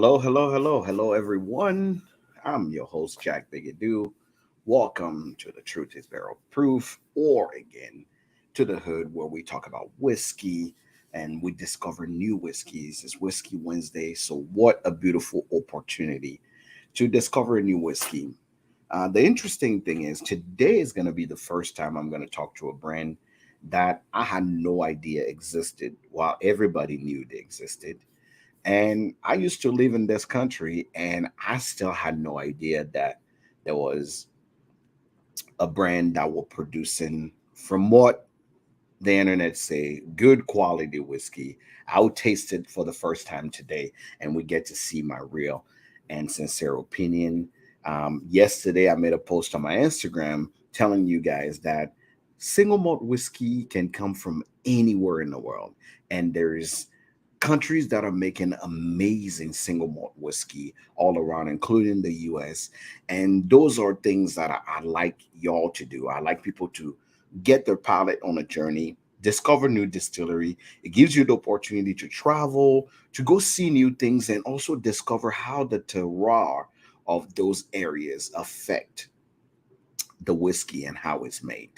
Hello, hello, hello, hello, everyone. I'm your host, Jack Bigadoo. Welcome to the Truth is Barrel Proof, or again, to the hood where we talk about whiskey and we discover new whiskeys. It's Whiskey Wednesday, so what a beautiful opportunity to discover a new whiskey. The interesting thing is, today is going to be the first time I'm going to talk to a brand that I had no idea existed while everybody knew they existed. And I used to live in this country, and I still had no idea that there was a brand that were producing, from what the internet say, good quality whiskey. I'll taste it for the first time today, and we get to see my real and sincere opinion. Yesterday, I made a post on my Instagram telling you guys that single malt whiskey can come from anywhere in the world, and there's countries that are making amazing single malt whiskey all around, including the US. And those are things that I like y'all to do. I like people to get their palate on a journey, discover new distillery. It gives you the opportunity to travel, to go see new things, and also discover how the terroir of those areas affect the whiskey and how it's made.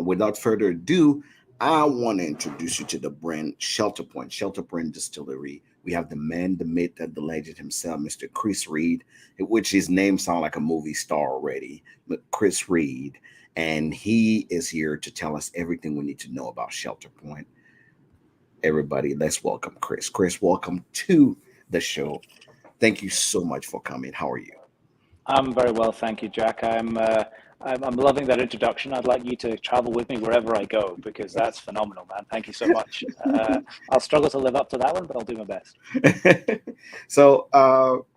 Without further ado, I want to introduce you to the brand Shelter Point, Shelter Point Distillery. We have the man, the myth, and the legend himself, Mr. Chris Reed, which his name sounds like a movie star already, but Chris Reed. And he is here to tell us everything we need to know about Shelter Point. Everybody, let's welcome Chris. Chris, welcome to the show. Thank you so much for coming. How are you? I'm very well, thank you, Jack. I'm loving that introduction. I'd like you to travel with me wherever I go because that's phenomenal, man. Thank you so much. I'll struggle to live up to that one, but I'll do my best.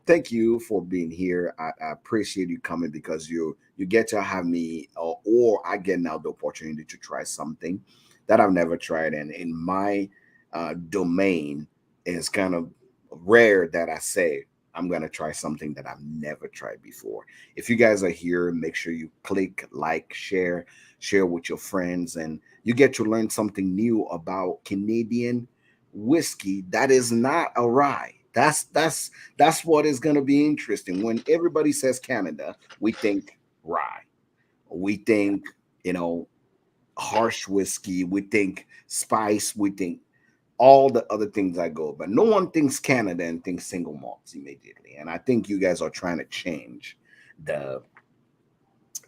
Thank you for being here. I appreciate you coming because you get to have me, or I get now the opportunity to try something that I've never tried, and in my domain is kind of rare that I say I'm gonna try something that I've never tried before. If you guys are here, make sure you click like, share with your friends, and you get to learn something new about Canadian whiskey that is not a rye. That's what is going to be interesting. When everybody says Canada, we think rye. We think, you know, harsh whiskey. We think spice. We think all the other things I go, but no one thinks Canada and thinks single malts immediately. And I think you guys are trying to the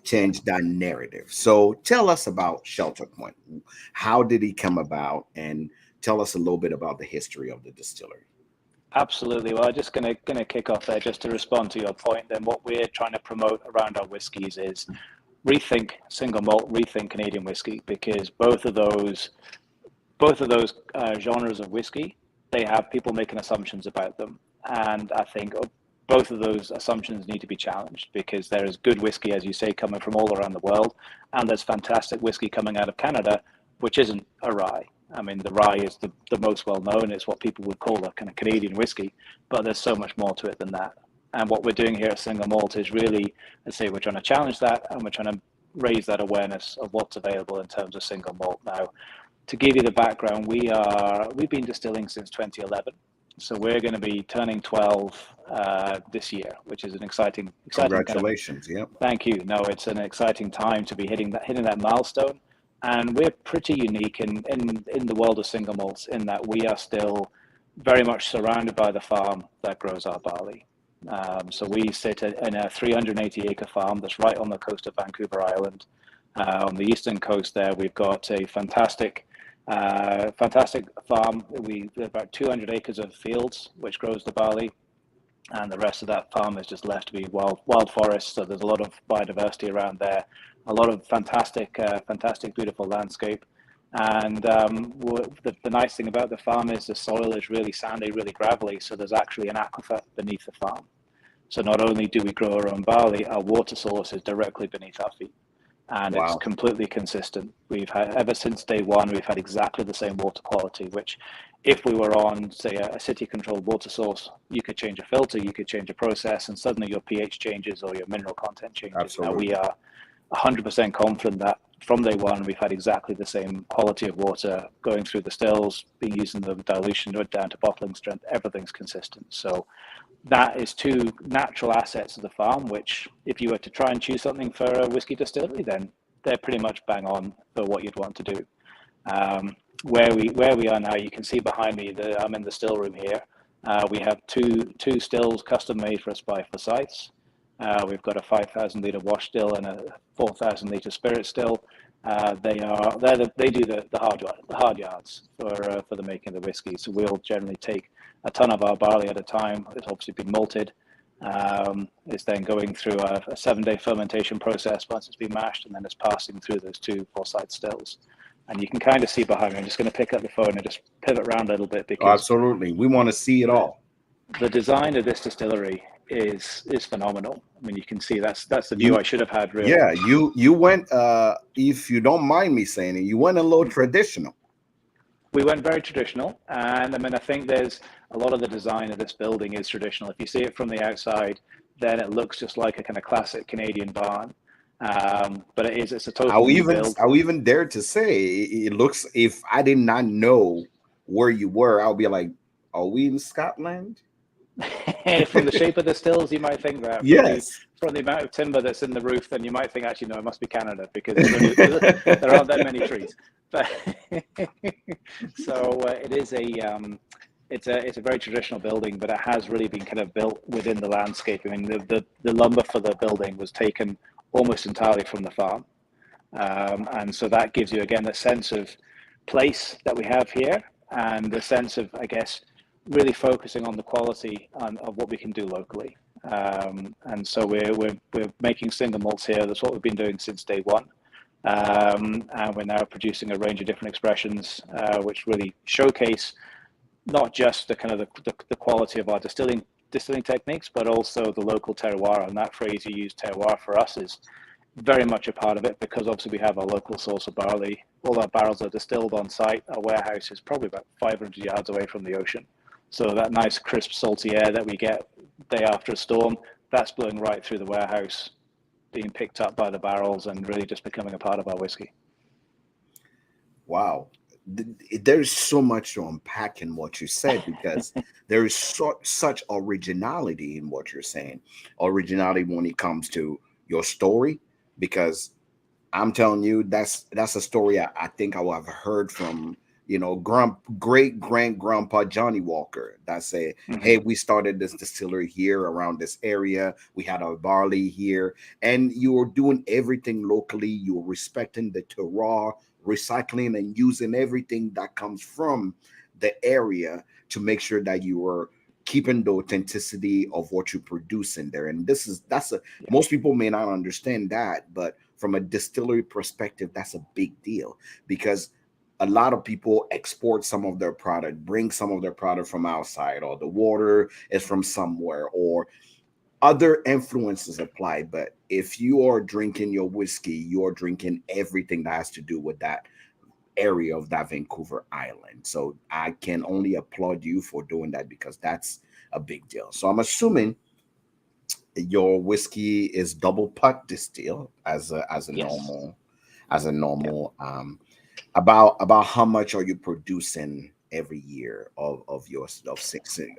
change that narrative. So tell us about Shelter Point. How did he come about? And tell us a little bit about the history of the distillery. Absolutely. Well, I'm just gonna kick off there just to respond to your point. Then what we're trying to promote around our whiskies is rethink single malt, rethink Canadian whiskey, because both of those genres of whiskey, they have people making assumptions about them, and I think both of those assumptions need to be challenged because there is good whiskey, as you say, coming from all around the world, and there's fantastic whiskey coming out of Canada, which isn't a rye. I mean, the rye is the most well known. It's what people would call a kind of Canadian whiskey, but there's so much more to it than that. And what we're doing here at Single Malt is really, let's say, we're trying to challenge that, and we're trying to raise that awareness of what's available in terms of single malt now. To give you the background, we've been distilling since 2011, so we're going to be turning 12 this year, which is an exciting kind of. Congratulations. Yep. Thank you. No, it's an exciting time to be hitting that milestone, and we're pretty unique in the world of single malts in that we are still very much surrounded by the farm that grows our barley. So we sit in a 380-acre farm that's right on the coast of Vancouver Island. On the eastern coast there, we've got a fantastic farm. We have about 200 acres of fields, which grows the barley, and the rest of that farm is just left to be wild forest. So there's a lot of biodiversity around there, a lot of fantastic, beautiful landscape. And the nice thing about the farm is the soil is really sandy, really gravelly. So there's actually an aquifer beneath the farm. So not only do we grow our own barley, our water source is directly beneath our feet, and it's Wow. completely consistent. We've had, ever since day one, we've had exactly the same water quality, which if we were on, say, a city-controlled water source, you could change a filter, you could change a process, and suddenly your pH changes or your mineral content changes. Now Absolutely. 100% confident that from day one, we've had exactly the same quality of water going through the stills, being used in the dilution down to bottling strength. Everything's consistent. So that is two natural assets of the farm, which if you were to try and choose something for a whiskey distillery, then they're pretty much bang on for what you'd want to do. Where we are now, you can see behind me that I'm in the still room here. We have two stills custom made for us by Forsyths. We've got a 5,000 liter wash still and a 4,000 liter spirit still. They do the hard yards for the making of the whiskey. So we'll generally take a ton of our barley at a time. It's obviously been malted. It's then going through a 7-day fermentation process once it's been mashed, and then it's passing through those two Forsyth stills. And you can kind of see behind me. I'm just going to pick up the phone and just pivot around a little bit because absolutely, we want to see it all. The design of this distillery is phenomenal. I mean, you can see that's the view I should have had. Really, yeah. You went, if you don't mind me saying it, you went a little traditional. We went very traditional, and I mean, I think there's a lot of the design of this building is traditional. If you see it from the outside, then it looks just like a kind of classic Canadian barn. But it's a total new build. I'll even dare to say it looks, if I did not know where you were, I'll be like, are we in Scotland? From the shape of the stills, you might think that. Yes. From the amount of timber that's in the roof, then you might think, actually, no, it must be Canada because there aren't that many trees. But so it is it's a very traditional building, but it has really been kind of built within the landscape. I mean, the lumber for the building was taken almost entirely from the farm, and so that gives you again a sense of place that we have here, and the sense of, I guess, really focusing on the quality of what we can do locally. And so we're making single malts here. That's what we've been doing since day one. And we're now producing a range of different expressions, which really showcase not just the kind of the quality of our distilling techniques, but also the local terroir. And that phrase you use, terroir, for us is very much a part of it, because obviously we have our local source of barley. All our barrels are distilled on site. Our warehouse is probably about 500 yards away from the ocean. So that nice, crisp, salty air that we get day after a storm, that's blowing right through the warehouse, being picked up by the barrels and really just becoming a part of our whiskey. Wow. There's so much to unpack in what you said, because there is such originality in what you're saying. Originality when it comes to your story, because I'm telling you, that's a story I think I will have heard from, great grandpa Johnny Walker, that said, hey, we started this distillery here around this area. We had our barley here, and you were doing everything locally. You were respecting the terroir, recycling and using everything that comes from the area to make sure that you were keeping the authenticity of what you produce in there. And most people may not understand that, but from a distillery perspective, that's a big deal, because a lot of people export some of their product, bring some of their product from outside, or the water is from somewhere, or other influences apply. But if you are drinking your whiskey, you're drinking everything that has to do with that area of that Vancouver Island. So I can only applaud you for doing that, because that's a big deal. So I'm assuming your whiskey is double pot distilled as a normal. About how much are you producing every year of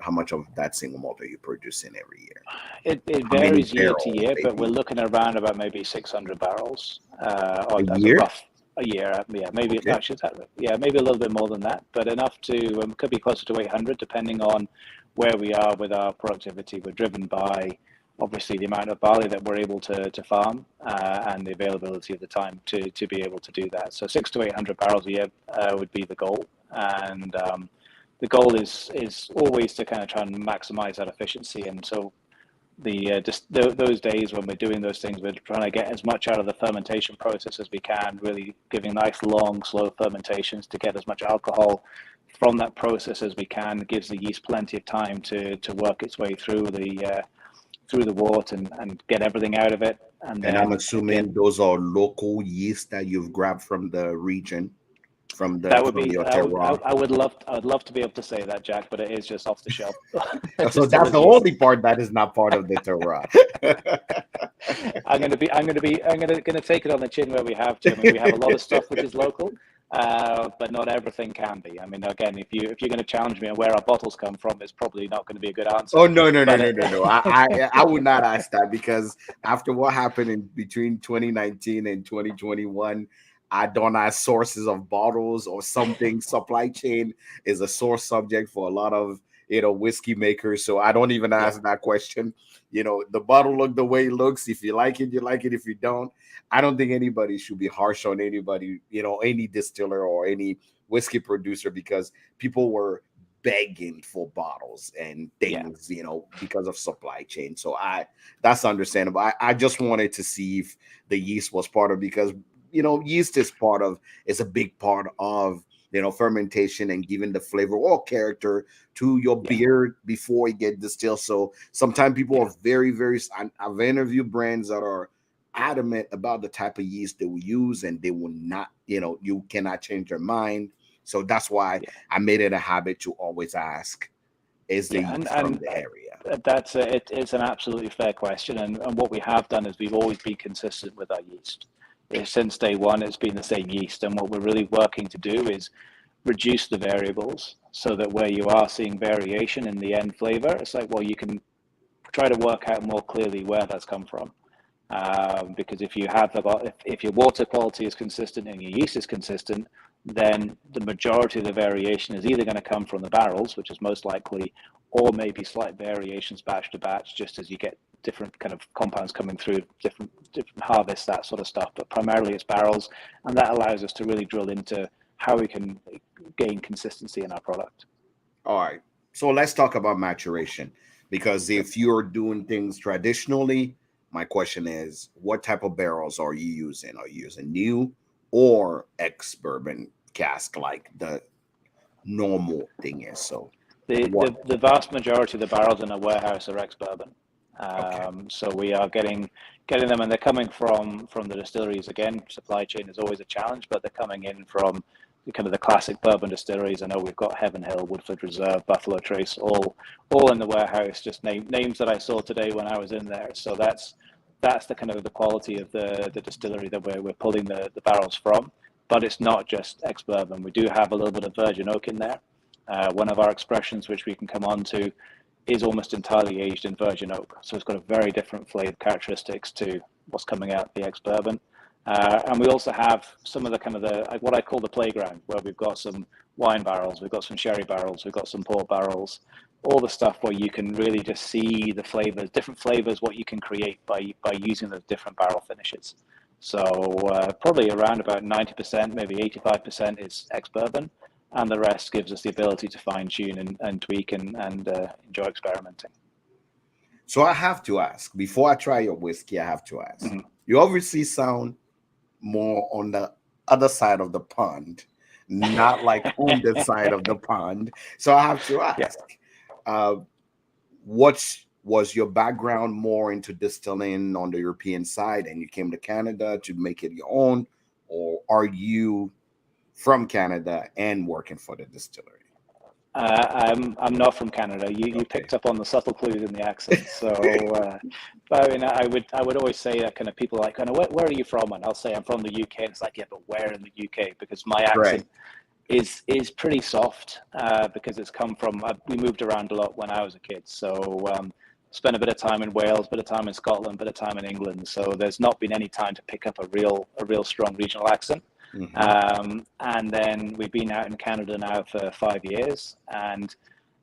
how much of that single malt are you producing every year? It varies year to year, but we're looking around about maybe 600 barrels a year. A year, maybe actually, maybe a little bit more than that, but enough to could be closer to 800, depending on where we are with our productivity. We're driven by obviously the amount of barley that we're able to farm and the availability of the time to be able to do that. So 600 to 800 barrels a year would be the goal, and the goal is always to kind of try and maximize that efficiency. And so those days when we're doing those things, we're trying to get as much out of the fermentation process as we can, really giving nice, long, slow fermentations to get as much alcohol from that process as we can. It gives the yeast plenty of time to work its way through the wort and get everything out of it. And I'm assuming those are local yeast that you've grabbed from the region, from That would from be. your terroir. I would love. I would love to be able to say that, Jack, but it is just off the shelf. So that's Distiller's the yeast. only part that is not part of the terroir. I'm gonna take it on the chin where we have to. I mean, we have a lot of stuff which is local, but not everything can be. I mean, again, if you're going to challenge me on where our bottles come from, it's probably not going to be a good answer. Oh no no no But no no no! I would not ask that, because after what happened in between 2019 and 2021, I don't ask sources of bottles or something. Supply chain is a sore subject for a lot of whiskey makers, so I don't even yeah, ask that question. The bottle look the way it looks. If you like it, you like it. If you don't, I don't think anybody should be harsh on anybody. Any distiller or any whiskey producer, because people were begging for bottles and yeah, things, because of supply chain. So that's understandable. I just wanted to see if the yeast was part of, because yeast is a big part of fermentation and giving the flavor or character to your yeah, beer before it get distilled. So sometimes people yeah. are very, very. I've interviewed brands that are adamant about the type of yeast they will use, and they will not. You cannot change their mind. So that's why Yeah. I made it a habit to always ask, is the Yeah, yeast from the area? it's an absolutely fair question, and what we have done is we've always been consistent with our yeast. Since day one, it's been the same yeast, and what we're really working to do is reduce the variables so that where you are seeing variation in the end flavor, it's like, well, you can try to work out more clearly where that's come from. Because if if your water quality is consistent and your yeast is consistent, then the majority of the variation is either going to come from the barrels, which is most likely, or maybe slight variations batch to batch, just as you get different kind of compounds coming through, different harvests, that sort of stuff. But primarily it's barrels, and that allows us to really drill into how we can gain consistency in our product. All right. So let's talk about maturation, because if you're doing things traditionally, my question is, what type of barrels are you using? Are you using new or ex bourbon cask like the normal thing is? So The, what? the, the vast majority of the barrels in a warehouse are ex-bourbon. Okay. So we are getting them, and they're coming from the distilleries. Again, supply chain is always a challenge, but they're coming in from kind of the classic bourbon distilleries. I know we've got Heaven Hill, Woodford Reserve, Buffalo Trace, all in the warehouse. Just names that I saw today when I was in there. So that's the kind of the quality of the distillery that we're pulling the barrels from. But it's not just ex-bourbon. We do have a little bit of virgin oak in there. One of our expressions, which we can come on to, is almost entirely aged in virgin oak. So it's got a very different flavor characteristics to what's coming out of the ex-bourbon. And we also have some of the kind of what I call the playground, where we've got some wine barrels, we've got some sherry barrels, we've got some port barrels, all the stuff where you can really just see the flavors, different flavors, what you can create by using those different barrel finishes. So probably around about 90%, maybe 85% is ex-bourbon, and the rest gives us the ability to fine tune and tweak and enjoy experimenting. So I have to ask, before I try your whiskey, I have to ask. Mm-hmm. You obviously sound more on the other side of the pond, not like on the side of the pond. So I have to Yeah. ask, uh, what was your background more into distilling on the European side, and you came to Canada to make it your own, or are you from Canada and working for the distillery? I'm not from Canada. You Okay. picked up on the subtle clues in the accent. So, but I mean, I would always say that kind of people are like, kind of, where are you from? And I'll say I'm from the UK. And it's like, yeah, but where in the UK? Because my Right. accent is pretty soft because it's come from. We moved around a lot when I was a kid. So spent a bit of time in Wales, bit of time in Scotland, bit of time in England. So there's not been any time to pick up a real strong regional accent. And then we've been out in Canada now for 5 years, and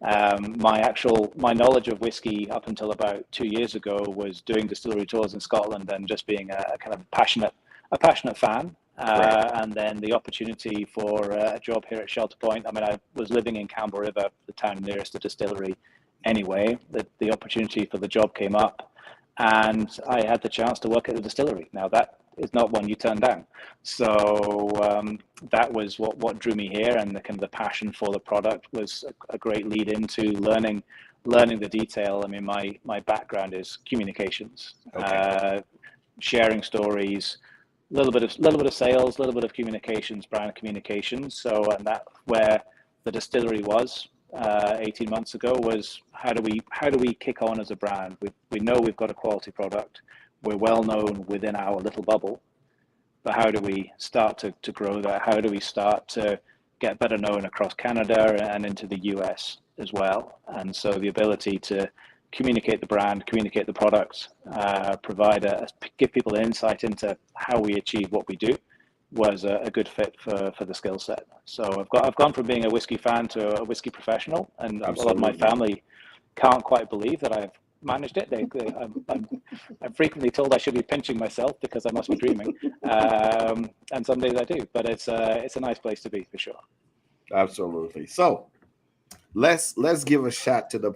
my knowledge of whiskey up until about 2 years ago was doing distillery tours in Scotland and just being a kind of passionate fan. Right. And then the opportunity for a job here at Shelter Point. I mean, I was living in Campbell River, the town nearest the distillery. Anyway, the opportunity for the job came up, and I had the chance to work at the distillery. Now that is not one you turn down. So that was what drew me here, and the kind of the passion for the product was a great lead into learning the detail. I mean, my background is communications, Okay. sharing stories, little bit of sales, a little bit of communications, brand communications. So, and that where the distillery was 18 months ago was how do we kick on as a brand? We know we've got a quality product. We're well known within our little bubble, but how do we start to grow that? How do we start to get better known across Canada and into the US as well? And so the ability to communicate the brand, communicate the products, give people insight into how we achieve what we do was a good fit for the skill set. So I've gone from being a whiskey fan to a whiskey professional, and a lot of my family can't quite believe that I've managed it. I'm frequently told I should be pinching myself because I must be dreaming, and some days I do. But it's a nice place to be for sure. Absolutely. So let's give a shot to the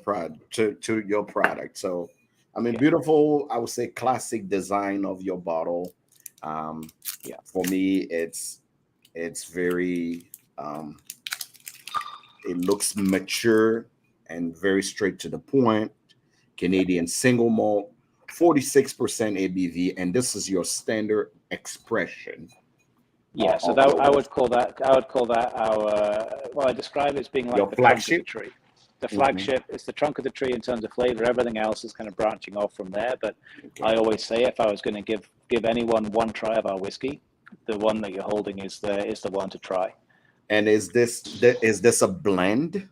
to your product. So I mean, beautiful, I would say classic design of your bottle. For me, it's very it looks mature and very straight to the point. Canadian single malt, 46% ABV, and this is your standard expression. Yeah, so that I would call that our well, I describe it as being like your the flagship. Trunk of the tree. The flagship is the trunk of the tree in terms of flavor. Everything else is kind of branching off from there. But I always say, if I was going to give anyone one try of our whiskey, the one that you're holding is the one to try. And is this a blend?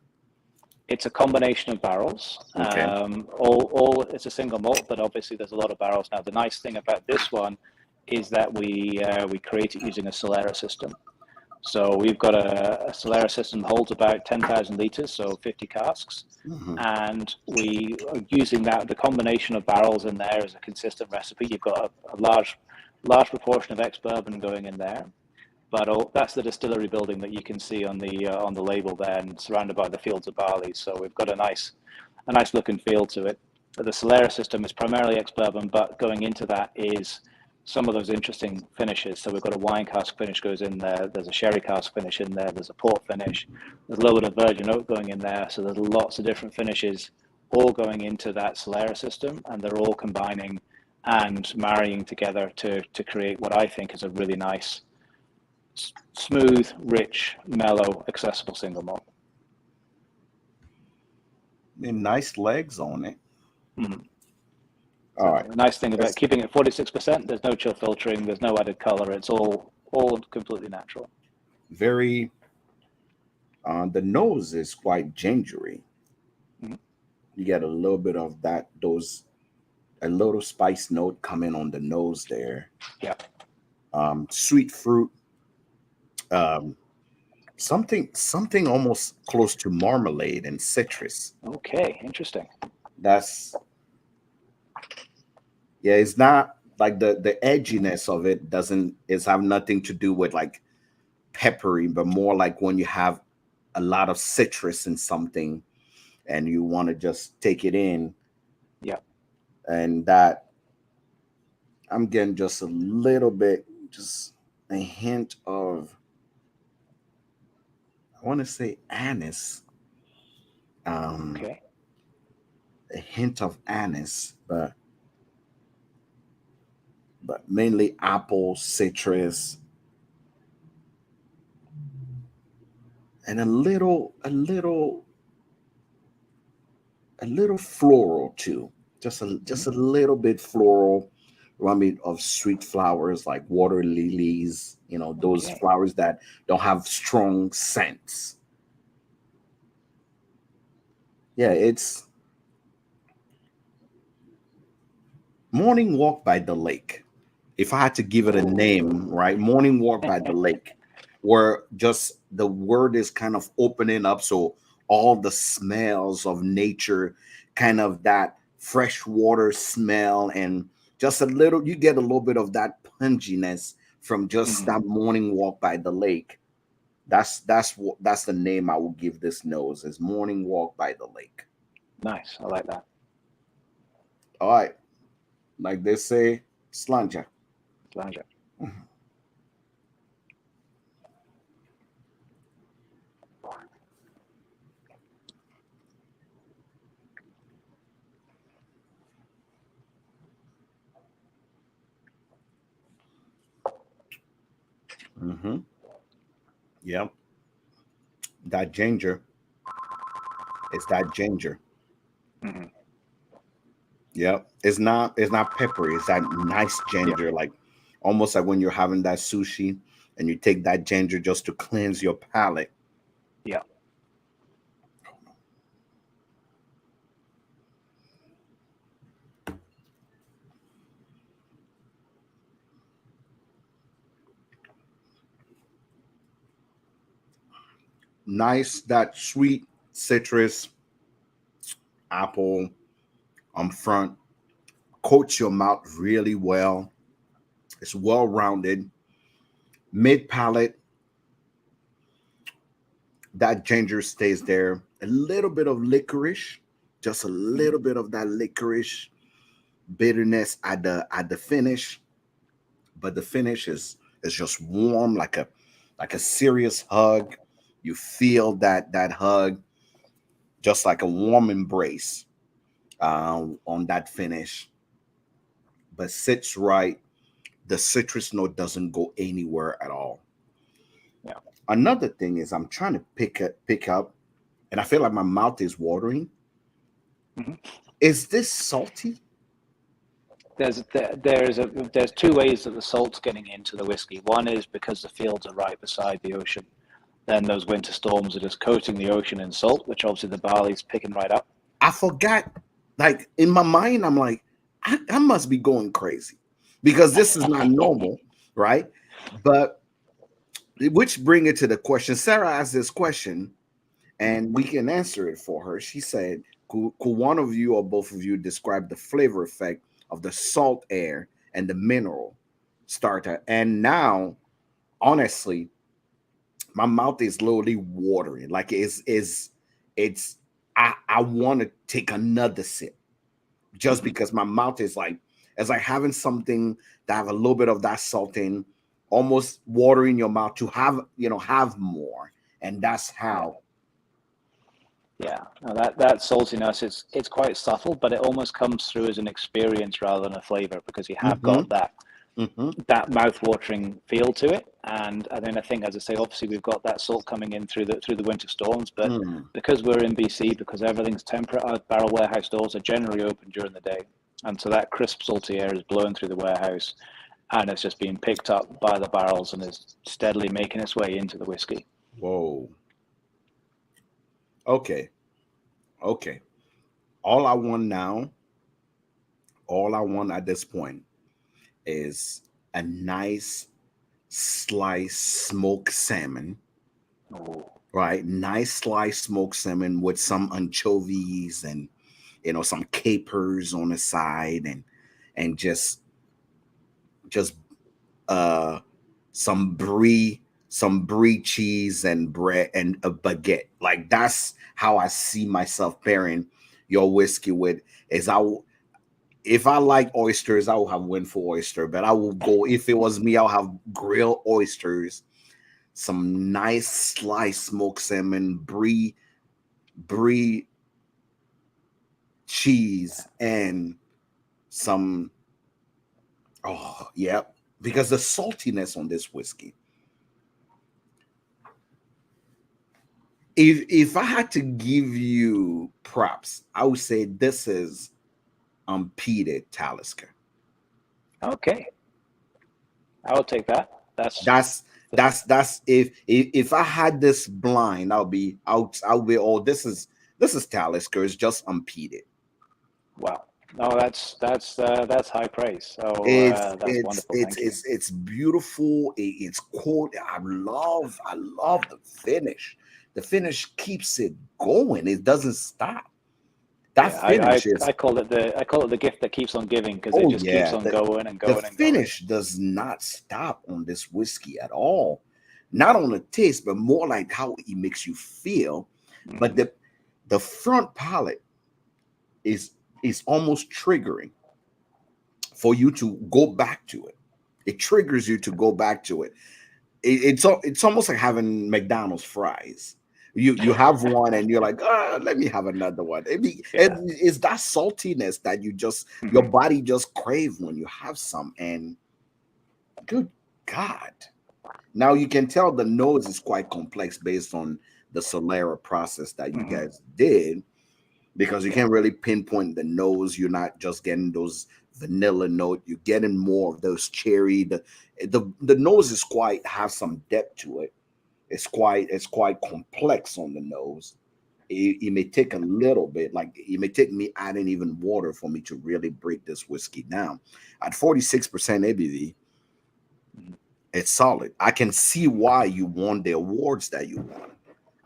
It's a combination of barrels. Okay. All it's a single malt, but obviously there's a lot of barrels. Now the nice thing about this one is that we create it using a Solera system. So we've got a Solera system that holds about 10,000 liters, so 50 casks, and we are using the combination of barrels in there as a consistent recipe. You've got a large proportion of ex-bourbon going in there, but that's the distillery building that you can see on the label there, and surrounded by the fields of barley. So we've got a nice look and feel to it. The Solera system is primarily ex-bourbon, but going into that is some of those interesting finishes. So we've got a wine cask finish goes in there. There's a sherry cask finish in there. There's a port finish. There's a little bit of virgin oak going in there. So there's lots of different finishes all going into that Solera system, and they're all combining and marrying together to create what I think is a really nice, smooth, rich, mellow, accessible single malt. And nice legs on it. Mm-hmm. All right. The nice thing about keeping it 46%, there's no chill filtering, there's no added color. It's all completely natural. Very. The nose is quite gingery. Mm-hmm. You get a little bit of a little spice note coming on the nose there. Yeah. Sweet fruit. Something almost close to marmalade and citrus. Okay, interesting. It's not like the edginess of it have nothing to do with like peppery, but more like when you have a lot of citrus in something and you want to just take it in. Yeah. And that I'm getting just a little bit, just a hint of, I want to say anise. Okay. A hint of anise, but mainly apple, citrus, and a little floral too. Just a little bit floral. Remind me of sweet flowers like water lilies, those flowers that don't have strong scents. Yeah, it's Morning Walk by the Lake. If I had to give it a name, right? Morning Walk by the Lake, where just the word is kind of opening up. So all the smells of nature, kind of that fresh water smell, and just you get a little bit of that punginess from just that morning walk by the lake. That's the name I will give this nose, is Morning Walk by the Lake. Nice. I like that. All right. Like they say, slanja. Slanja. Mm-hmm. Yep. That ginger. It's that ginger. Hmm. Yep. It's not peppery. It's that nice Yeah, ginger, like almost like when you're having that sushi and you take that ginger just to cleanse your palate. yeah. Nice, that sweet citrus apple front coats your mouth really well. It's well rounded. Mid palate, that ginger stays there. A little bit of licorice, just a Hmm. little bit of that licorice bitterness at the finish, but the finish is just warm, like a serious hug. You feel that hug, just like a warm embrace on that finish, but sits right. The citrus note doesn't go anywhere at all. Yeah. Another thing is I'm trying to pick up, and I feel like my mouth is watering. Hmm. Is this salty? There's two ways that the salt's getting into the whiskey. One is because the fields are right beside the ocean. Then those winter storms are just coating the ocean in salt, which obviously the barley's picking right up. I forgot. Like in my mind, I'm like, I must be going crazy because this is not normal, right? But which bring it to the question. Sarah asked this question, and we can answer it for her. She said, could one of you or both of you describe the flavor effect of the salt air and the mineral starter? And now, honestly, my mouth is literally watering. Like it's I want to take another sip just Hmm. because my mouth is like it's like having something that have a little bit of that salting, almost watering your mouth to have more. And that's Yeah, how. yeah. No, that saltiness it's quite subtle, but it almost comes through as an experience rather than a flavor because you have Mm-hmm. got Mm-hmm. that mouth-watering feel to it. And then I think, as I say, obviously we've got that salt coming in through the winter storms, but Mm. because we're in BC, because everything's temperate, our barrel warehouse doors are generally open during the day, and so that crisp, salty air is blowing through the warehouse, and it's just being picked up by the barrels and is steadily making its way into the whiskey. Whoa. Okay. Okay. All I want now, all I want at this point is a nice sliced smoked salmon, Oh, right? Nice sliced smoked salmon with some anchovies and some capers on the side, and just uh some brie cheese and bread and a baguette. Like that's how I see myself pairing your whiskey with. Is if I like oysters, I will have went for oyster, but I will go if it was me, I'll have grilled oysters, some nice sliced smoked salmon, brie cheese, and some. Oh, yeah, because the saltiness on this whiskey. If I had to give you props, I would say this is unpeated Talisker. okay, I will take that. That's That's if I had this blind, I'll be this is Talisker. It's just unpeated. wow. No, that's high praise. So It's that's it's wonderful. it's Thank you. it's it's beautiful. It's cool. I love the finish. The finish keeps it going. It doesn't stop. That Yeah, finish is. I call it the gift that keeps on giving because it Oh just keeps yeah, on the going and the going and going. finish does not stop on this whiskey at all. Not on the taste, but more like how it makes you feel. But Hmm. the front palate is is almost triggering for you to go back to it. It triggers you to go back to it. It's almost like having McDonald's fries. You have one and you're like, let me have another one. Yeah. It's that saltiness that your Hmm. body just crave when you have some. And good God, Now you can tell the nose is quite complex based on the Solera process that you Hmm. guys did, because you Yeah. can't really pinpoint the nose. You're not just getting those vanilla note. You're getting more of those cherry. The nose is quite have some depth to it. It's quite complex on the nose. It may take a little bit, like it may take me adding even water for me to really break this whiskey down. At 46% ABV, Mhm. it's solid. I can see why you won the awards that you won.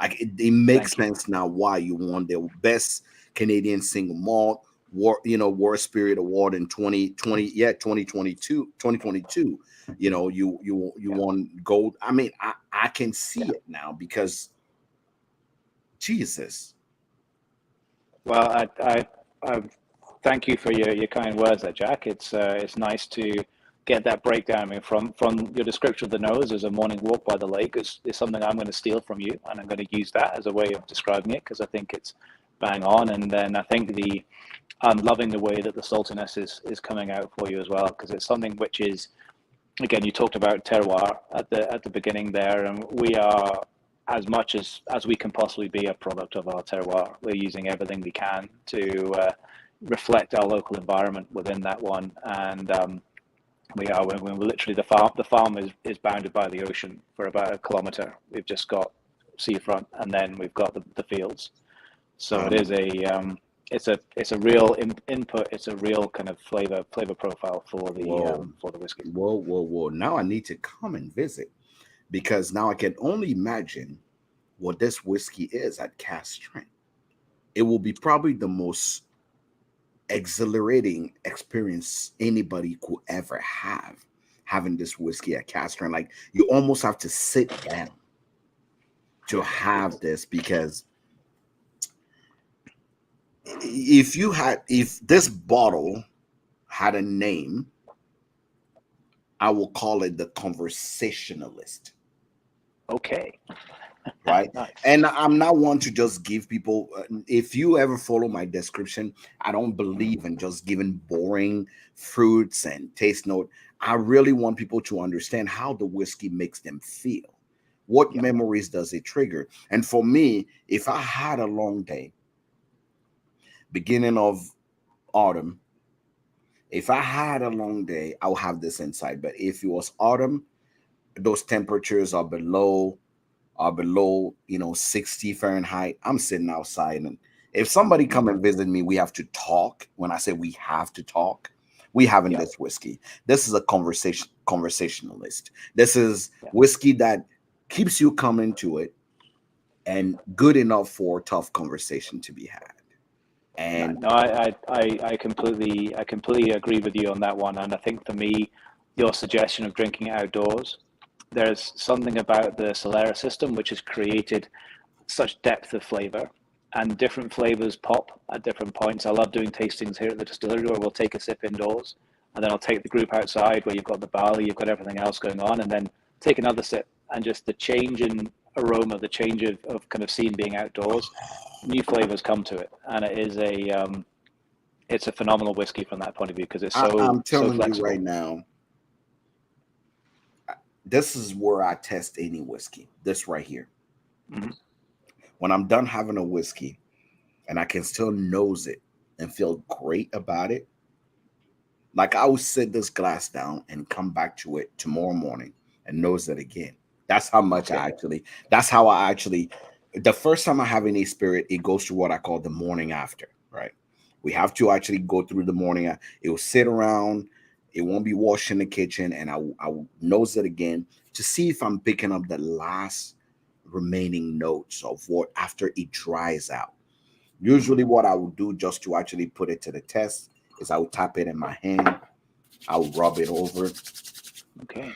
It makes Thank you. sense now why you won the best Canadian single malt war spirit award in 2020, yeah, 2022, 2022. You Yeah. won gold. I mean, I can Yeah. see it now because Jesus. Well, I thank you for your kind words there, Jack. It's nice to get that breakdown. I mean, from your description of the nose as a morning walk by the lake is something I'm going to steal from you, and I'm going to use that as a way of describing it because I think it's bang on. And then I think I'm loving the way that the saltiness is coming out for you as well because it's something which is, again, you talked about terroir at the beginning there, and we are as much as we can possibly be a product of our terroir. We're using everything we can to reflect our local environment within that one, and we're literally the farm is bounded by the ocean for about a kilometer. We've just got seafront, and then we've got the fields. So it Um, is it's a real input. It's a real kind of flavor profile whoa, for the whiskey. whoa. Now I need to come and visit because now I can only imagine what this whiskey is at cast strength. It will be probably the most exhilarating experience anybody could ever have, having this whiskey at cast strength. Like you almost have to sit down to have this because if this bottle had a name, I will call it the conversationalist, Okay, right? nice. And I'm not one to just give people. If you ever follow my description, I don't believe in just giving boring fruits and taste note. I really want people to understand how the whiskey makes them feel. What Yeah, memories does it trigger? And for me, if I had a long day, beginning of autumn, if I had a long day, I'll have this inside. But if it was autumn, those temperatures are below 60 Fahrenheit. I'm sitting outside, and if somebody come hmm and visit me, we have to talk. When I say we have to talk, we having yeah, this whiskey. This is a conversationalist. This is yeah. whiskey that keeps you coming to it and good enough for tough conversation to be had. No, And no, I completely agree with you on that one. And I think for me, your suggestion of drinking it outdoors, there's something about the Solera system which has created such depth of flavor and different flavors pop at different points. I love doing tastings here at the distillery where we'll take a sip indoors and then I'll take the group outside where you've got the barley, you've got everything else going on, and then take another sip and just the change in aroma, the change of kind of scene being outdoors, new flavors come to it. And it's a phenomenal whiskey from that point of view because it's so I'm so telling you right flexible. now, this is where I test any whiskey. This right here. Hmm. When I'm done having a whiskey and I can still nose it and feel great about it, like I will sit this glass down and come back to it tomorrow morning and nose it again. That's how much Okay. that's how I actually, the first time I have any spirit, it goes through what I call the morning after, right? We have to actually go through the morning. It will sit around, it won't be washed in the kitchen, and I will nose it again to see if I'm picking up the last remaining notes of what after it dries out. Hmm. Usually, what I would do just to actually put it to the test is I would tap it in my hand, I'll rub it over, Okay.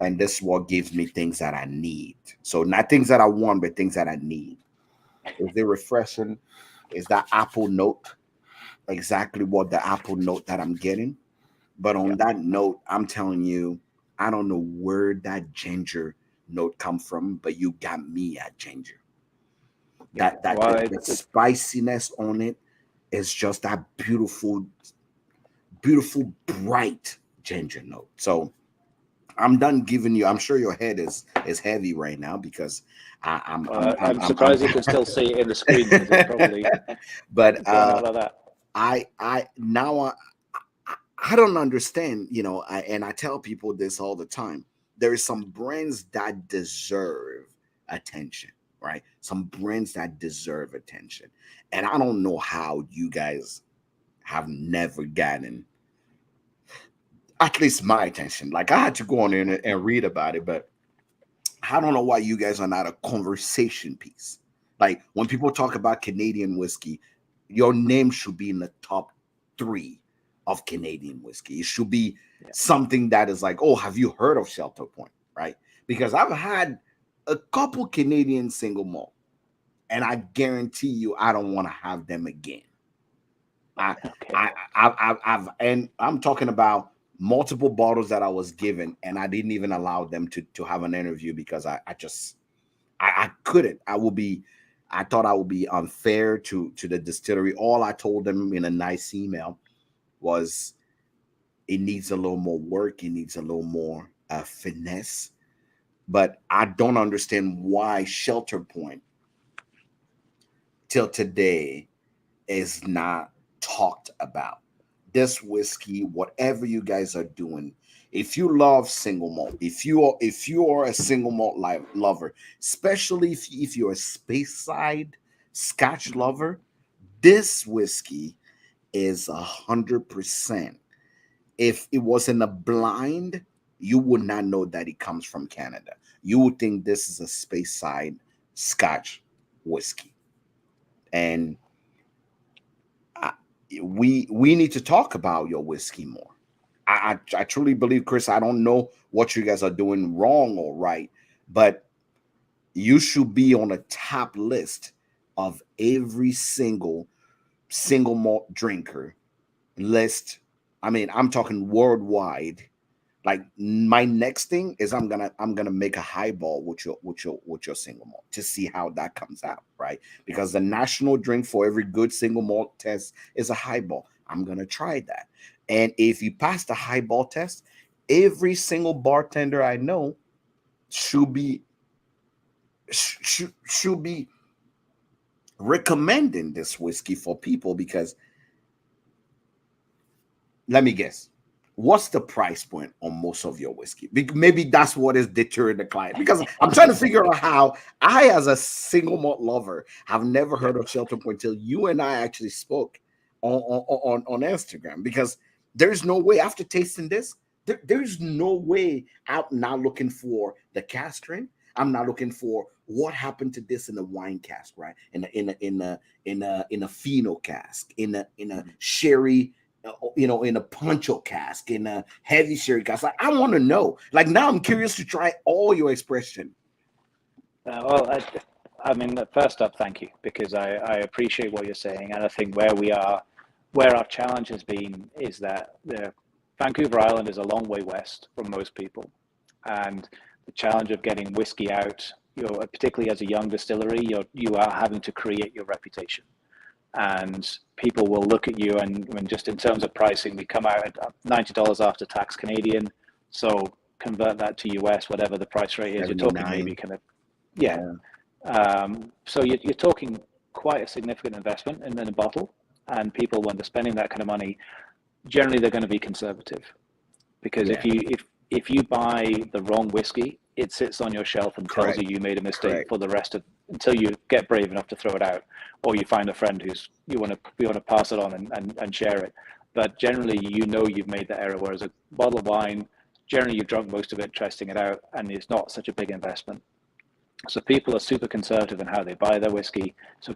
and this is what gives me things that I need. So, not things that I want, but things that I need. Is it refreshing? Is that apple note exactly what the apple note that I'm getting? But Yeah. on that note, I'm telling you, I don't know where that ginger note come from, but you got me at ginger. Yeah. That Well, the spiciness on it is just that beautiful, beautiful, bright ginger note. So I'm done giving you. I'm sure your head is heavy right now because I'm surprised you can still see it in the screen because it's probably but going out like that. I now I don't understand, and I tell people this all the time. There is some brands that deserve attention, right? Some brands that deserve attention. And I don't know how you guys have never gotten at least my attention. Like I had to go on in and read about it, but I don't know why you guys are not a conversation piece. Like when people talk about Canadian whiskey, your name should be in the top three of Canadian whiskey. It should be Yeah. something that is like, oh, have you heard of Shelter Point? Right? Because I've had a couple Canadian single malt, and I guarantee you, I don't want to have them again. I, Okay. I've, and I'm talking about multiple bottles that I was given, and I didn't even allow them to have an interview because I couldn't. I thought I would be unfair to the distillery. All I told them in a nice email was it needs a little more work, it needs a little more finesse. But I don't understand why Shelter Point till today is not talked about. This whiskey, whatever you guys are doing, if you love single malt, if you are a single malt lover, especially if you're a space side Scotch lover, this whiskey is 100%. If it wasn't a blind, you would not know that it comes from Canada. You would think this is a space side Scotch whiskey, and I, we need to talk about your whiskey more. I truly believe, Chris. I don't know what you guys are doing wrong or right, but you should be on a top list of every single malt drinker list. I mean, I'm talking worldwide. Like my next thing is I'm gonna make a highball with your single malt to see how that comes out, right? Because the national drink for every good single malt test is a highball. I'm gonna try that, and if you pass the highball test, every single bartender I know should be should be recommending this whiskey for people because let me guess. What's the price point on most of your whiskey? Maybe that's what is deterring the client. Because I'm trying to figure out how I, as a single malt lover, have never Yeah. heard of Shelter Point until you and I actually spoke on Instagram. Because there's no way after tasting this, there's no way I'm not looking for the cask strength. I'm not looking for what happened to this in a wine cask, right? In a pheno cask, in a sherry, in a poncho cask, in a heavy sherry cask. Like I want to know. Like now, I'm curious to try all your expression. Well, I mean, first up, thank you, because I appreciate what you're saying, and I think where our challenge has been is that the Vancouver Island is a long way west from most people, and the challenge of getting whiskey out, particularly as a young distillery, you are having to create your reputation, and people will look at you, and when just in terms of pricing, we come out at $90 after tax Canadian, so convert that to US, whatever the price rate is, you're talking maybe 79. kind of, yeah. Yeah. So you're talking quite a significant investment in a bottle, and people, when they're spending that kind of money, generally they're going to be conservative, because Yeah. if you buy the wrong whiskey, it sits on your shelf and tells Correct. you made a mistake Correct. for the rest of until you get brave enough to throw it out, or you find a friend who's you want to pass it on and share it. But generally, you've made that error. Whereas a bottle of wine, generally you've drunk most of it, testing it out, and it's not such a big investment. So people are super conservative in how they buy their whiskey. So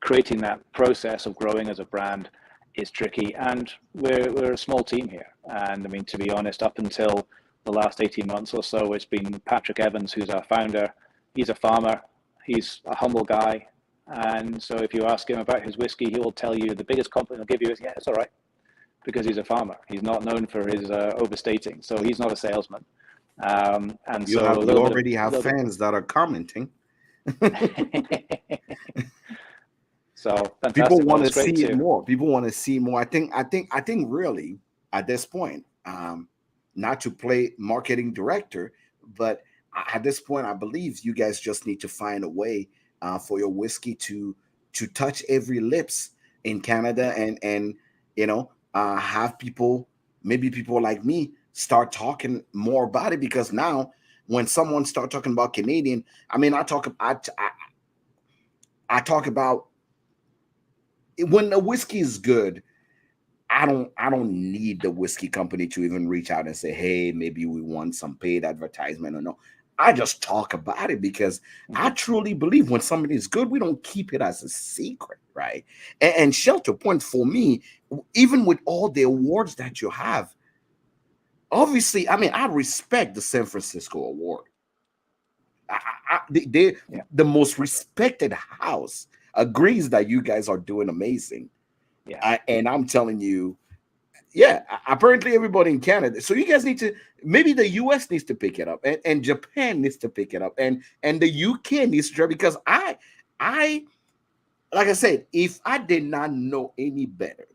creating that process of growing as a brand is tricky, and we're a small team here. And I mean, to be honest, up until the last 18 months or so, it's been Patrick Evans, who's our founder. He's a farmer. He's a humble guy. And so if you ask him about his whiskey, he will tell you the biggest compliment he'll give you is, yeah, it's all right, because he's a farmer. He's not known for his overstating. So he's not a salesman. And You so have you already have fans that are commenting. So People fantastic. Well, want to it's great see it to. more. People want to see more. I think really at this point, not to play marketing director, but at this point, I believe you guys just need to find a way for your whiskey to touch every lips in Canada, and have people, maybe people like me, start talking more about it, because now when someone start talking about Canadian, I mean, I talk about when the whiskey is good. I don't need the whiskey company to even reach out and say, hey, maybe we want some paid advertisement or no. I just talk about it because I truly believe when somebody is good, we don't keep it as a secret, right? And Shelter Point, for me, even with all the awards that you have, obviously, I mean, I respect the San Francisco Award. Yeah. The most respected house agrees that you guys are doing amazing. Yeah. And I'm telling you, yeah, apparently everybody in Canada. So you guys need to, maybe the US needs to pick it up, and Japan needs to pick it up, and the UK needs to try, because I like I said, if I did not know any better,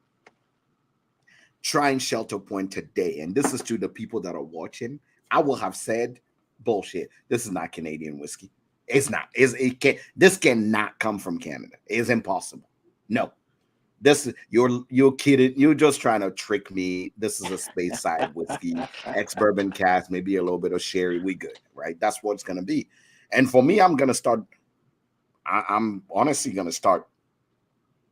trying Shelter Point today, and this is to the people that are watching, I will have said, bullshit. This is not Canadian whiskey. It's not. This cannot come from Canada. It's impossible. No. This, you're kidding. You're just trying to trick me. This is a space side whiskey, ex bourbon cast, maybe a little bit of sherry. We good, right? That's what it's gonna be. And for me, I'm gonna start. I'm honestly gonna start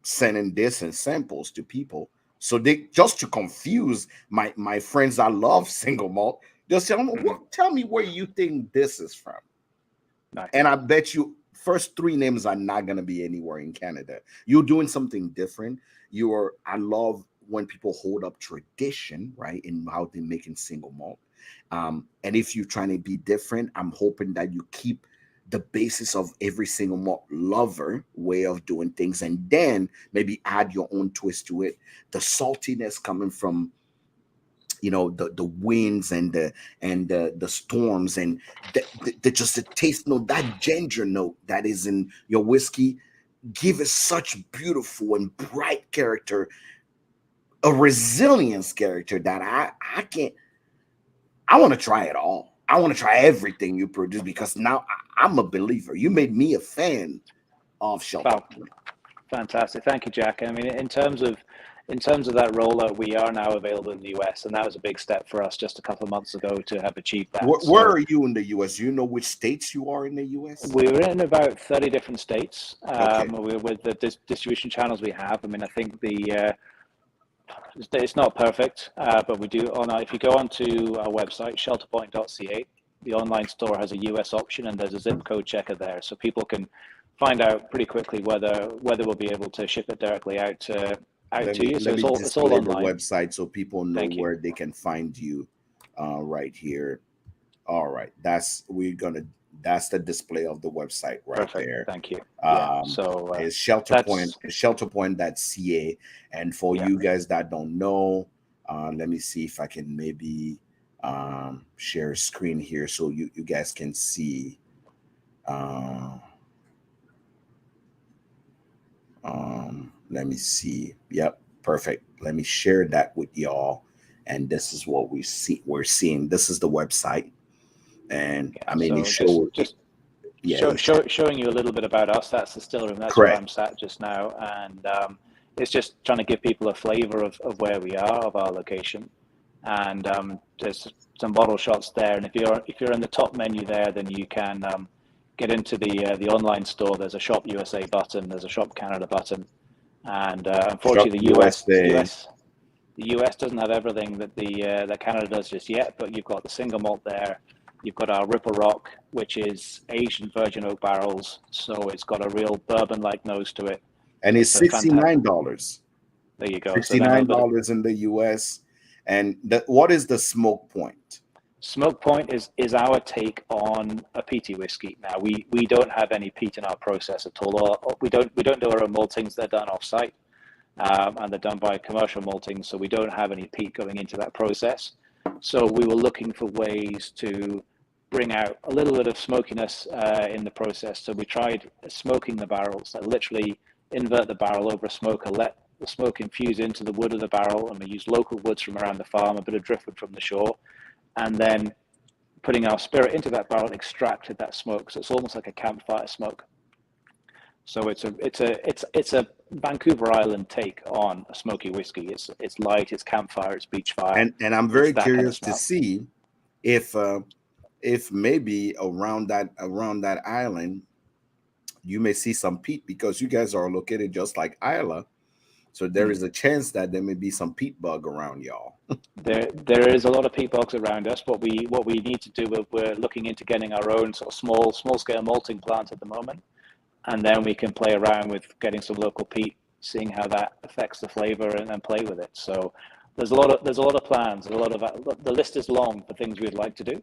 sending this and samples to people, so they, just to confuse my friends that love single malt. Just tell them, tell me where you think this is from. Nice. And I bet you first three names are not going to be anywhere in Canada. You're doing something different. I love when people hold up tradition, right, in how they're making single malt. And if you're trying to be different, I'm hoping that you keep the basis of every single malt lover way of doing things, and then maybe add your own twist to it. The saltiness coming from, the winds and the storms, and the just the taste note, that ginger note that is in your whiskey, give it such beautiful and bright character, a resilience character that I can't. I want to try it all. I want to try everything you produce, because now I'm a believer. You made me a fan of Shelter. Wow. Fantastic. Thank you, Jack. I mean, in terms of that rollout, we are now available in the US, and that was a big step for us just a couple of months ago to have achieved that. Where are you in the US? Do you know which states you are in the US? We're in about 30 different states. Okay. With the distribution channels we have. I mean, I think it's not perfect, but we do. If you go onto our website, shelterpoint.ca, the online store has a US option, and there's a zip code checker there, so people can find out pretty quickly whether we'll be able to ship it directly out to you. So it's all online. The website so people know where they can find you. Right here. All right, that's the display of the website right Perfect. there. Thank you. So it's shelterpoint.ca. And for you guys that don't know, let me see if I can maybe share a screen here so you guys can see. Let me see. Yep, perfect. Let me share that with y'all. And this is what we're seeing. This is the website. And I mean, it shows showing you a little bit about us. That's the still room. That's correct. Where I'm sat just now, and it's just trying to give people a flavor of where we are, of our location. And there's some bottle shots there. And if you're in the top menu there, then you can get into the online store. There's a Shop USA button. There's a Shop Canada button. And unfortunately, the US doesn't have everything that that Canada does just yet. But you've got the single malt there. You've got our Ripple Rock, which is aged in virgin oak barrels, so it's got a real bourbon-like nose to it. And it's $69. There you go. $69 in the US. And what is the Smoke Point? Smoke Point is our take on a peaty whiskey. Now we don't have any peat in our process at all. We don't do our own maltings. They're done off-site, and they're done by commercial malting. So we don't have any peat going into that process. So we were looking for ways to bring out a little bit of smokiness in the process. So we tried smoking the barrels, like literally invert the barrel over a smoker, let the smoke infuse into the wood of the barrel, and we used local woods from around the farm, a bit of driftwood from the shore, and then putting our spirit into that barrel extracted that smoke. So it's almost like a campfire smoke. So it's a Vancouver Island take on a smoky whiskey. It's light, it's campfire, it's beach fire. And I'm very that kind of curious to smell. see if maybe around that island you may see some peat, because you guys are located just like Isla. So there is a chance that there may be some peat bug around y'all. There is a lot of peat bogs around us. What we need to do, we're looking into getting our own sort of small scale malting plant at the moment, and then we can play around with getting some local peat, seeing how that affects the flavor, and then play with it. So there's a lot of plans, and the list is long for things we'd like to do,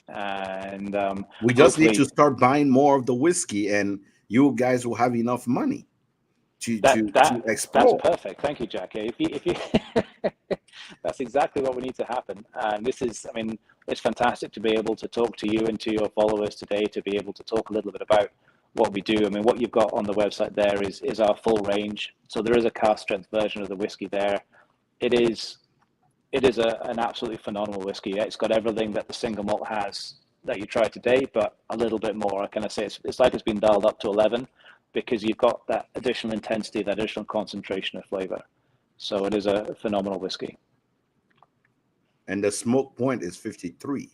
and we just need to start buying more of the whiskey, and you guys will have enough money to explore. That's perfect. Thank you, Jack. If you that's exactly what we need to happen. And this is, I mean, it's fantastic to be able to talk to you and to your followers today, to be able to talk a little bit about what we do. I mean, what you've got on the website there is our full range. So there is a cask strength version of the whiskey there. It is an absolutely phenomenal whiskey. It's got everything that the single malt has that you tried today, but a little bit more. I kind of say it's like it's been dialed up to 11, because you've got that additional intensity, that additional concentration of flavor. So it is a phenomenal whiskey. And the smoke point is 53.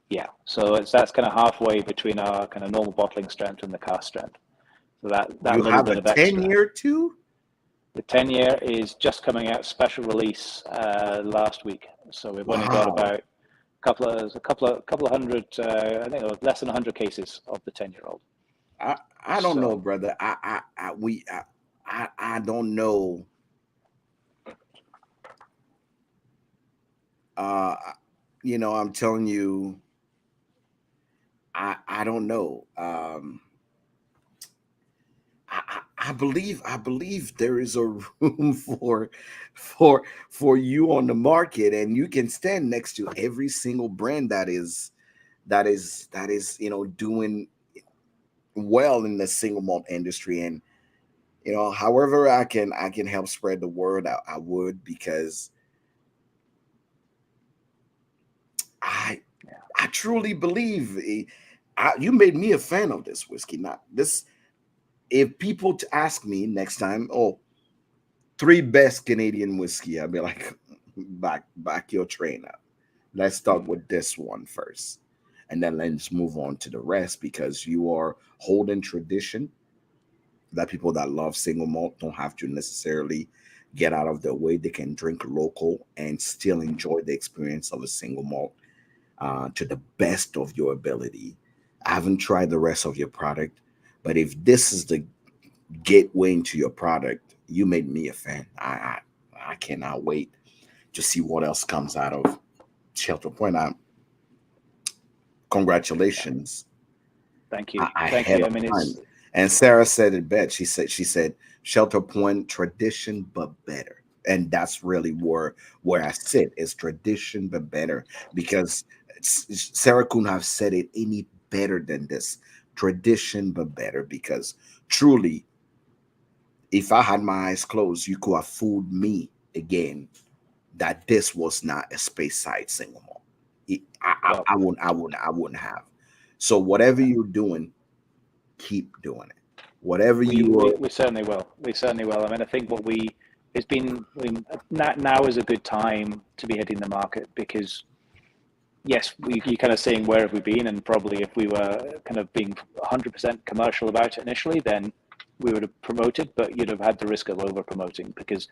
Yeah, so that's kind of halfway between our kind of normal bottling strength and the cask strength. So that you little have bit a of extra. 10-year too? The 10-year is just coming out, special release last week. So we've only got about a couple of hundred, I think it was less than 100 cases of the 10-year-old. I don't know, brother. I don't know. I'm telling you, I don't know. I believe there is a room for you on the market, and you can stand next to every single brand that is doing well in the single malt industry. And however I can help spread the word, I would, because I truly believe you made me a fan of this whiskey. Not this. If people to ask me next time, 3 best Canadian whiskey, I'll be like, back your train up. Let's start with this one first, and then let's move on to the rest, because you are holding tradition that people that love single malt don't have to necessarily get out of their way. They can drink local and still enjoy the experience of a single malt to the best of your ability. I haven't tried the rest of your product, but if this is the gateway into your product, you made me a fan. I cannot wait to see what else comes out of Shelter Point. Congratulations. Thank you. Thank you. I mean, it's... And Sarah said it best. She said Shelter Point, tradition but better. And that's really where I sit, is tradition but better, because Sarah couldn't have said it any better than this. Tradition but better, because truly, if I had my eyes closed, you could have fooled me again that this was not a space side single malt. I wouldn't have. So whatever you're doing, keep doing it. Whatever we certainly will. We certainly will. I mean, I think now is a good time to be hitting the market, because yes, you're kind of saying, where have we been? And probably if we were kind of being 100% commercial about it initially, then we would have promoted, but you'd have had the risk of over promoting, because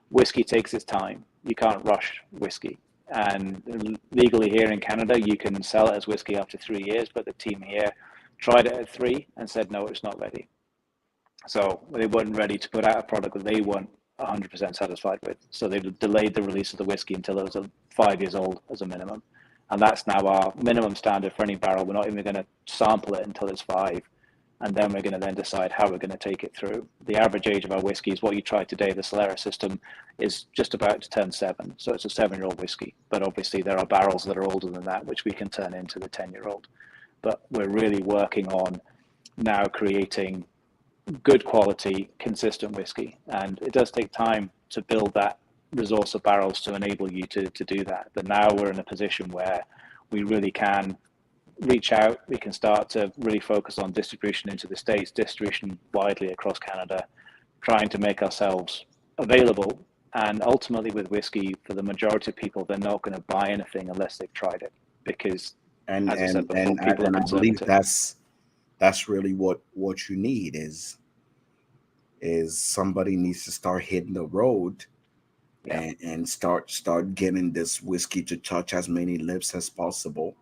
whiskey takes its time. You can't rush whiskey. And legally here in Canada, you can sell it as whiskey after 3 years, but the team here tried it at 3 and said, no, it's not ready. So they weren't ready to put out a product that they weren't 100% satisfied with. So they delayed the release of the whiskey until it was 5 years old as a minimum. And that's now our minimum standard for any barrel. We're not even going to sample it until it's 5. And then we're going to then decide how we're going to take it through. The average age of our whiskey is what you tried today. The Solera system is just about to turn 7. So it's a 7-year-old whiskey. But obviously there are barrels that are older than that, which we can turn into the 10-year-old. But we're really working on now creating good quality, consistent whiskey. And it does take time to build that resource of barrels to enable you to do that. But now we're in a position where we really can reach out. We can start to really focus on distribution into the States, distribution widely across Canada, trying to make ourselves available. And ultimately, with whiskey, for the majority of people, they're not going to buy anything unless they've tried it, because, and as I said and before, and I, people are and I believe conservative. that's really what you need is somebody needs to start hitting the road Yeah, and start getting this whiskey to touch as many lips as possible,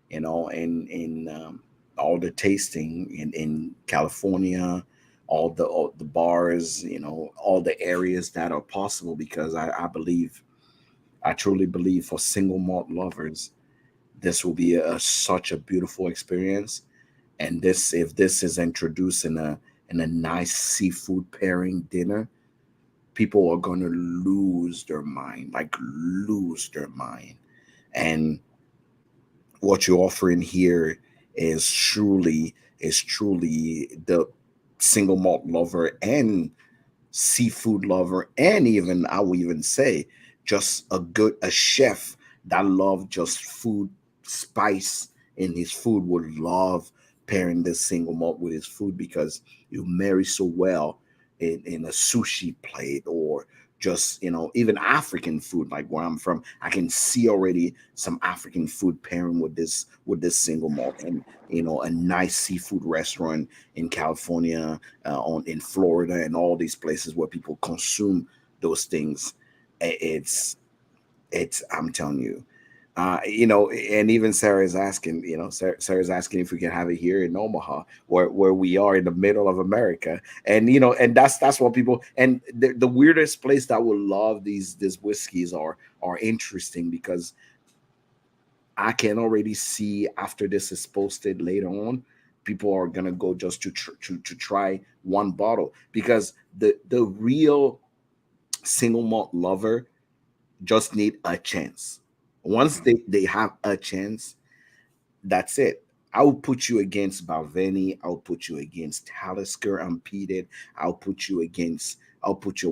in all the tasting in California, all the bars, all the areas that are possible, because I truly believe for single malt lovers, this will be such a beautiful experience. And this, if this is introduced in a nice seafood pairing dinner, people are going to lose their mind, like lose their mind. And what you're offering here is truly the single malt lover and seafood lover, and even, I will even say, just a chef that love just food, spice in his food, would love pairing this single malt with his food, because you marry so well in a sushi plate, or just, even African food, like where I'm from. I can see already some African food pairing with this single malt, and a nice seafood restaurant in California, on in Florida, and all these places where people consume those things. It's I'm telling you, and even Sarah is asking, Sarah's asking if we can have it here in Omaha, where we are in the middle of America. And and that's what people, and the weirdest place that will love these whiskeys are interesting, because I can already see, after this is posted later on, people are gonna go just to try one bottle, because the real single malt lover just need a chance. Once hmm they have a chance, that's it. I'll put you against Balvenie. I'll put you against Talisker unpeated. I'll put your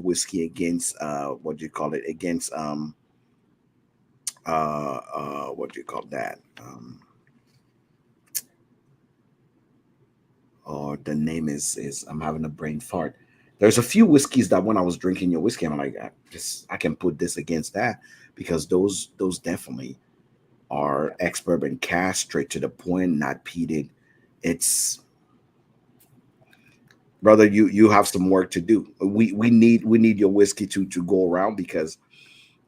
whiskey against, what do you call it? Against, what do you call that? Or the name is I'm having a brain fart. There's a few whiskeys that when I was drinking your whiskey, I'm like, I can put this against that, because those definitely are ex-bourbon cast, straight to the point, not peated. It's, brother, you have some work to do. We need your whiskey to go around, because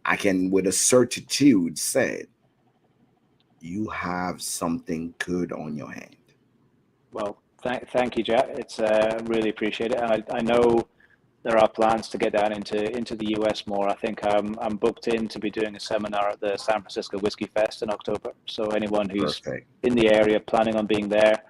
I can with a certitude say you have something good on your hand. Well, thank you, Jack. It's really appreciate it. And I know there are plans to get down into the US more. I think I'm booked in to be doing a seminar at the San Francisco Whiskey Fest in October. So anyone who's Perfect. in the area planning on being there,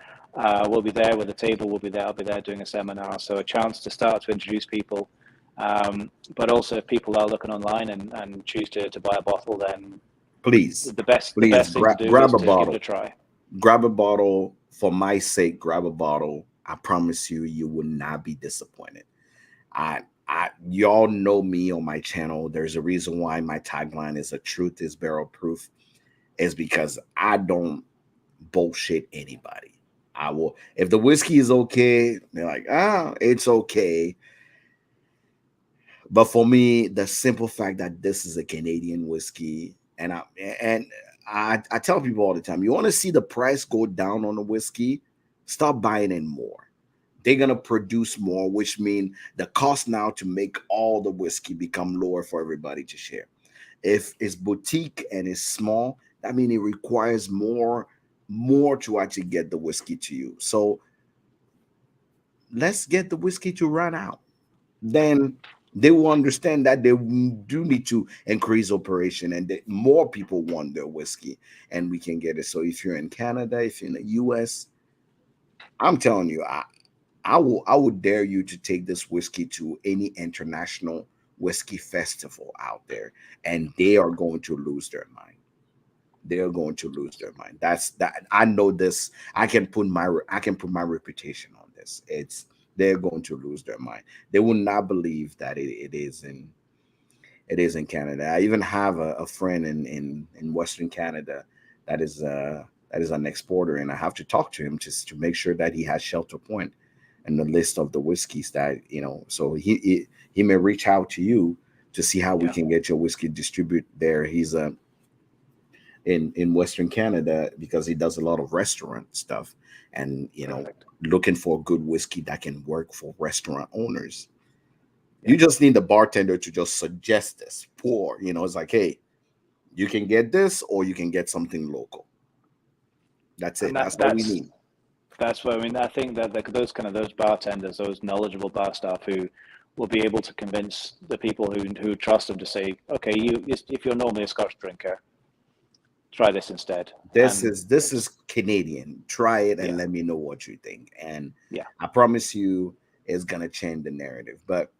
will be there with a table. We'll be there. I'll be there doing a seminar. So a chance to start to introduce people. But also, if people are looking online and choose to buy a bottle, then Please, the please best thing to do is grab a to give it a bottle. try. Grab a bottle for my sake. Grab a bottle. I promise you, you will not be disappointed. I y'all know me on my channel. There's a reason why my tagline is "A truth is barrel proof," is because I don't bullshit anybody. I will, if the whiskey is okay, they're like, it's okay. But for me, the simple fact that this is a Canadian whiskey, and I tell people all the time, you want to see the price go down on the whiskey, stop buying in more. They're gonna produce more, which means the cost now to make all the whiskey become lower for everybody to share. If it's boutique and it's small, that means it requires more to actually get the whiskey to you. So let's get the whiskey to run out. Then they will understand that they do need to increase operation, and that more people want their whiskey, and we can get it. So if you're in Canada, if you're in the US, I'm telling you, I will dare you to take this whiskey to any international whiskey festival out there, and they are going to lose their mind. They are going to lose their mind. That's that. I know this. I can put my reputation on this. They're going to lose their mind. They will not believe that it is in Canada. I even have a friend in Western Canada that is an exporter, and I have to talk to him just to make sure that he has Shelter Point and the list of the whiskeys that So he may reach out to you to see how we Yeah, can get your whiskey distribute there. He's in Western Canada because he does a lot of restaurant stuff, and perfect. looking for good whiskey that can work for restaurant owners. Yeah, You just need the bartender to just suggest this. Pour, it's like, hey, you can get this or you can get something local. That's and it. That's all we need. that's what I mean. I think that those bartenders, those knowledgeable bar staff who will be able to convince the people who trust them to say, okay, if you're normally a Scotch drinker, try this instead. And This it's is Canadian. Try it and yeah, let me know what you think. And yeah. I promise you, it's gonna change the narrative. But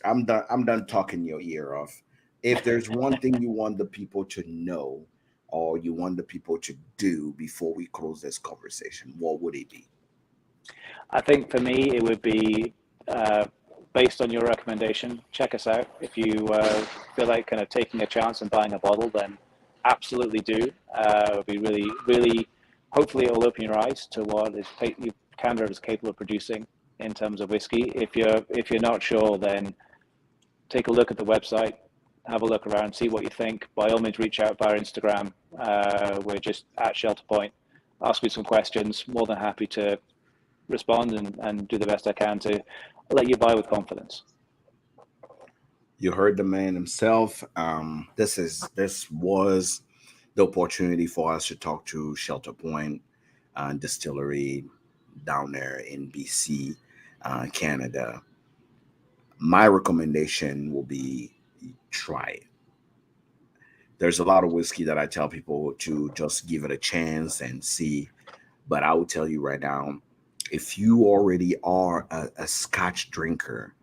I'm done. I'm done talking your ear off. If there's one thing you want the people to know, or you want the people to do before we close this conversation, what would it be? I think for me, it would be uh, based on your recommendation. Check us out. If you feel like kind of taking a chance and buying a bottle, then absolutely do. It would be really, really, hopefully, it will open your eyes to what Canada is capable of producing in terms of whiskey. If you're not sure, then take a look at the website, have a look around, see what you think. By all means, reach out via Instagram. We're just at Shelter Point. Ask me some questions. More than happy to respond and do the best I can to let you buy with confidence. You heard the man himself. This was the opportunity for us to talk to Shelter Point Distillery down there in BC, Canada. My recommendation will be try it. There's a lot of whiskey that I tell people to just give it a chance and see. But I will tell you right now, if you already are a Scotch drinker,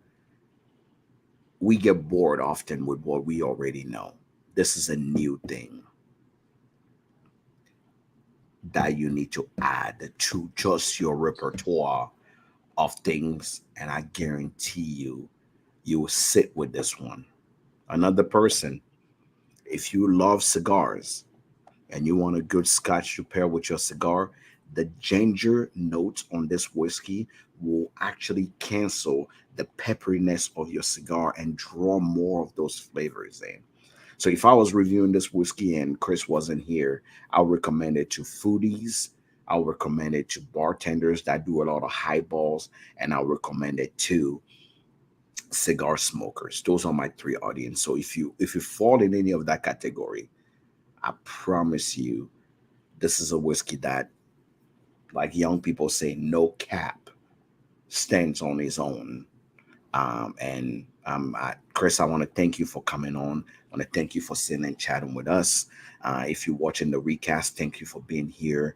we get bored often with what we already know. This is a new thing that you need to add to just your repertoire of things, and I guarantee you will sit with this one. Another person, if you love cigars and you want a good scotch to pair with your cigar, the ginger notes on this whiskey will actually cancel the pepperiness of your cigar and draw more of those flavors in. So if I was reviewing this whiskey and Chris wasn't here, I'll recommend it to foodies. I'll recommend it to bartenders that do a lot of highballs, and I'll recommend it to cigar smokers. Those are my three audience. So if you fall in any of that category, I promise you, this is a whiskey that, like young people say, no cap, stands on his own. Chris, I want to thank you for coming on. I want to thank you for sitting and chatting with us. If you're watching the recast, thank you for being here.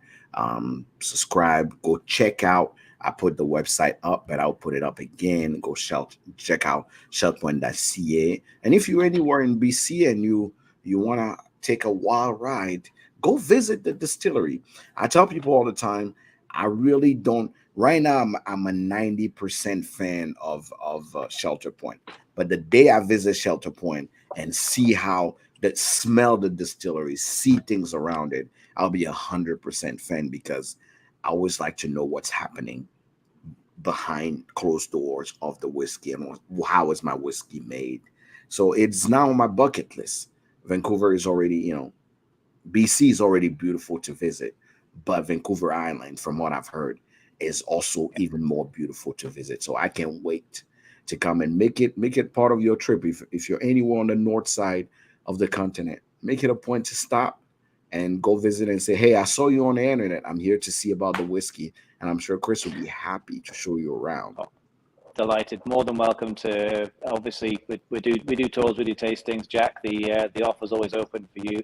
Subscribe, go check out. I put the website up, but I'll put it up again. Go check out sheltpoint.ca. And if you're anywhere in BC and you want to take a wild ride, go visit the distillery. I tell people all the time, I really don't. Right now, I'm a 90% fan of Shelter Point. But the day I visit Shelter Point and see how that smell the distillery, see things around it, I'll be 100% fan because I always like to know what's happening behind closed doors of the whiskey and how is my whiskey made. So it's now on my bucket list. Vancouver is already, BC is already beautiful to visit, but Vancouver Island, from what I've heard, is also even more beautiful to visit. So I can't wait to come and make it part of your trip. If you're anywhere on the north side of the continent, make it a point to stop and go visit and say, "Hey, I saw you on the internet. I'm here to see about the whiskey," and I'm sure Chris will be happy to show you around. Oh, delighted, more than welcome to. Obviously, we do tours, we do tastings. Jack, the offer's always open for you.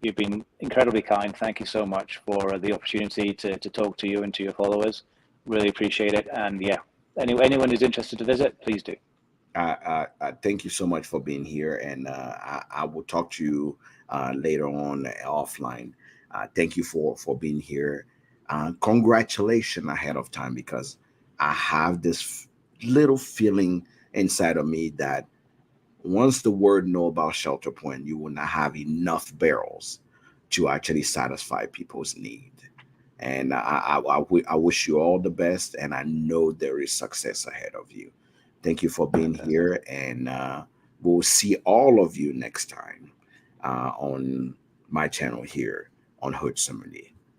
You've been incredibly kind. Thank you so much for the opportunity to talk to you and to your followers. Really appreciate it. And yeah, anyone who's interested to visit, please do. I thank you so much for being here, and I will talk to you later on offline. Thank you for being here. Congratulations ahead of time because I have this little feeling inside of me that once the word know about Shelter Point, you will not have enough barrels to actually satisfy people's need. And I wish you all the best, and I know there is success ahead of you. Thank you for being Fantastic. here, and we'll see all of you next time on my channel here on Hood Summary.